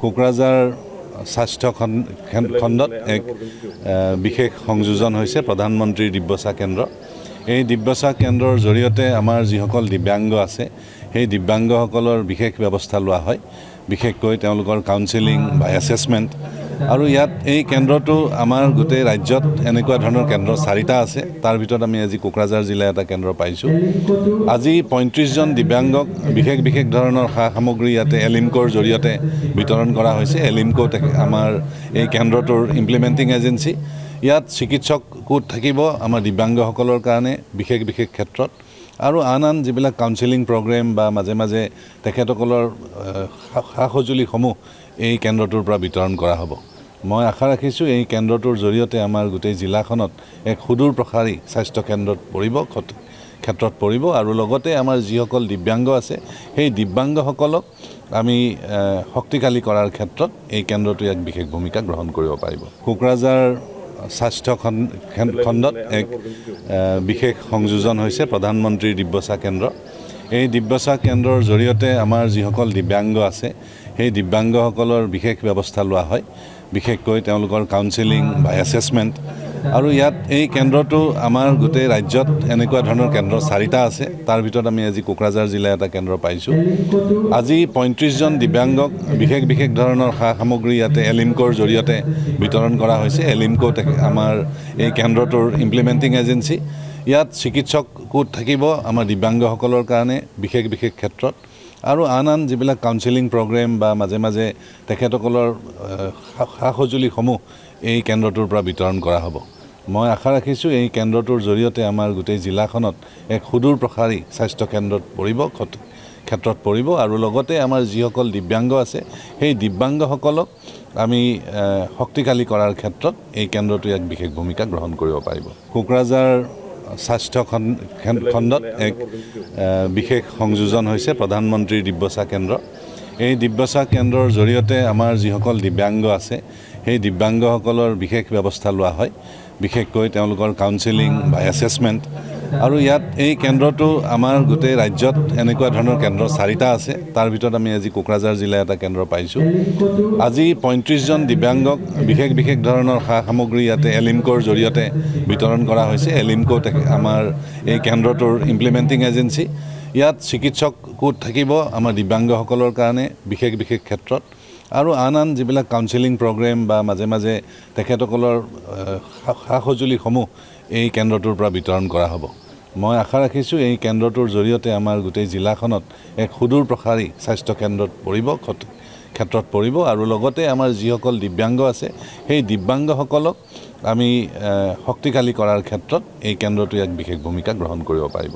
কোকৰাঝাৰ স্বাস্থ্য খণ্ডত এক বিশেষ সংযোজন হৈছে প্ৰধানমন্ত্ৰীৰ দিব্যচা কেন্দ্ৰ। এই দিব্যচা কেন্দ্ৰৰ জৰিয়তে আমাৰ যিসকল দিব্যাংগ আছে সেই দিব্যাংগসকলৰ বিশেষ ব্যৱস্থা লোৱা হয়, বিশেষকৈ তেওঁলোকৰ কাউন্সেলিং বা এছেছমেণ্ট। আৰু ইয়াত এই কেন্দ্ৰটো আমাৰ গোটেই ৰাজ্যত এনেকুৱা ধৰণৰ কেন্দ্ৰ 4টা আছে। তাৰ ভিতৰত আমি আজি কোকৰাঝাৰ জিলাৰ এটা কেন্দ্ৰ পাইছোঁ। আজি 35জন দিব্যাংগক বিশেষ ধৰণৰ সা সামগ্ৰী ইয়াতে এলিমকোৰ জৰিয়তে বিতৰণ কৰা হৈছে। এলিমকো আমাৰ এই কেন্দ্ৰটোৰ ইমপ্লিমেণ্টিং এজেঞ্চি। ইয়াত চিকিৎসক কোট থাকিব আমাৰ দিব্যাংগসকলৰ কাৰণে বিশেষ ক্ষেত্ৰত, আৰু আন যিবিলাক কাউন্সেলিং প্ৰগ্ৰেম বা মাজে তেখেতসকলৰ সা সঁজুলিসমূহ এই কেন্দ্ৰটোৰ পৰা বিতৰণ কৰা হ'ব। মই আশা ৰাখিছোঁ এই কেন্দ্ৰটোৰ জৰিয়তে আমাৰ গোটেই জিলাখনত এক সুদূৰ প্ৰসাৰী স্বাস্থ্য কেন্দ্ৰত পৰিব আৰু লগতে আমাৰ যিসকল দিব্যাংগ আছে সেই দিব্যাংগসকলক আমি শক্তিশালী কৰাৰ ক্ষেত্ৰত এই কেন্দ্ৰটোৱে এক বিশেষ ভূমিকা গ্ৰহণ কৰিব পাৰিব। কোকৰাঝাৰ স্বাস্থ্য খণ্ডত এক বিশেষ সংযোজন হৈছে প্ৰধানমন্ত্ৰীৰ দিব্যচা কেন্দ্ৰ। এই দিব্যচা কেন্দ্ৰৰ জৰিয়তে আমাৰ যিসকল দিব্যাংগ আছে সেই দিব্যাংগসকলৰ বিশেষ ব্যৱস্থা লোৱা হয়, বিশেষকৈ তেওঁলোকৰ কাউন্সেলিং বা এছেছমেণ্ট। আৰু ইয়াত এই কেন্দ্ৰটো আমাৰ গোটেই ৰাজ্যত এনেকুৱা ধৰণৰ কেন্দ্ৰ 4টা আছে। তাৰ ভিতৰত আমি আজি কোকৰাঝাৰ জিলাৰ এটা কেন্দ্ৰ পাইছোঁ। আজি 35জন দিব্যাংগক বিশেষ ধৰণৰ সা সামগ্ৰী ইয়াতে এলিমকোৰ জৰিয়তে বিতৰণ কৰা হৈছে। এলিমকো আমাৰ এই কেন্দ্ৰটোৰ ইমপ্লিমেণ্টিং এজেঞ্চি। ইয়াত চিকিৎসক কোট থাকিব আমাৰ দিব্যাংগসকলৰ কাৰণে বিশেষ ক্ষেত্ৰত, আৰু আন যিবিলাক কাউন্সেলিং প্ৰগ্ৰেম বা মাজে তেখেতসকলৰ সা সঁজুলিসমূহ এই কেন্দ্ৰটোৰ পৰা বিতৰণ কৰা হ'ব। মই আশা ৰাখিছোঁ এই কেন্দ্ৰটোৰ জৰিয়তে আমাৰ গোটেই জিলাখনত এক সুদূৰ প্ৰসাৰী স্বাস্থ্য কেন্দ্ৰত পৰিব আৰু লগতে আমাৰ যিসকল দিব্যাংগ আছে সেই দিব্যাংগসকলক আমি শক্তিশালী কৰাৰ ক্ষেত্ৰত এই কেন্দ্ৰটোৱে এক বিশেষ ভূমিকা গ্ৰহণ কৰিব পাৰিব। কোকৰাঝাৰ স্বাস্থ্য খণ্ডত এক বিশেষ সংযোজন হৈছে প্ৰধানমন্ত্ৰীৰ দিব্যচা কেন্দ্ৰ। এই দিব্যচা কেন্দ্ৰৰ জৰিয়তে আমাৰ যিসকল দিব্যাংগ আছে সেই দিব্যাংগসকলৰ বিশেষ ব্যৱস্থা লোৱা হয়, বিশেষকৈ তেওঁলোকৰ কাউন্সেলিং বা এছেছমেণ্ট। আৰু ইয়াত এই কেন্দ্ৰটো আমাৰ গোটেই ৰাজ্যত এনেকুৱা ধৰণৰ কেন্দ্ৰ 4টা আছে। তাৰ ভিতৰত আমি আজি কোকৰাঝাৰ জিলাৰ এটা কেন্দ্ৰ পাইছোঁ। আজি 35জন দিব্যাংগক বিশেষ ধৰণৰ সা সামগ্ৰী ইয়াতে এলিমকোৰ জৰিয়তে বিতৰণ কৰা হৈছে। এলিমকো আমাৰ এই কেন্দ্ৰটোৰ ইমপ্লিমেণ্টিং এজেঞ্চি। ইয়াত চিকিৎসক কোট থাকিব আমাৰ দিব্যাংগসকলৰ কাৰণে বিশেষ ক্ষেত্ৰত, আৰু আন যিবিলাক কাউন্সেলিং প্ৰগ্ৰেম বা মাজে তেখেতসকলৰ সা সঁজুলিসমূহ এই কেন্দ্ৰটোৰ পৰা বিতৰণ কৰা হ'ব। মই আশা ৰাখিছোঁ এই কেন্দ্ৰটোৰ জৰিয়তে আমাৰ গোটেই জিলাখনত এক সুদূৰ প্ৰসাৰী স্বাস্থ্য কেন্দ্ৰত পৰিব আৰু লগতে আমাৰ যিসকল দিব্যাংগ আছে সেই দিব্যাংগসকলক আমি শক্তিশালী কৰাৰ ক্ষেত্ৰত এই কেন্দ্ৰটোৱে এক বিশেষ ভূমিকা গ্ৰহণ কৰিব পাৰিব।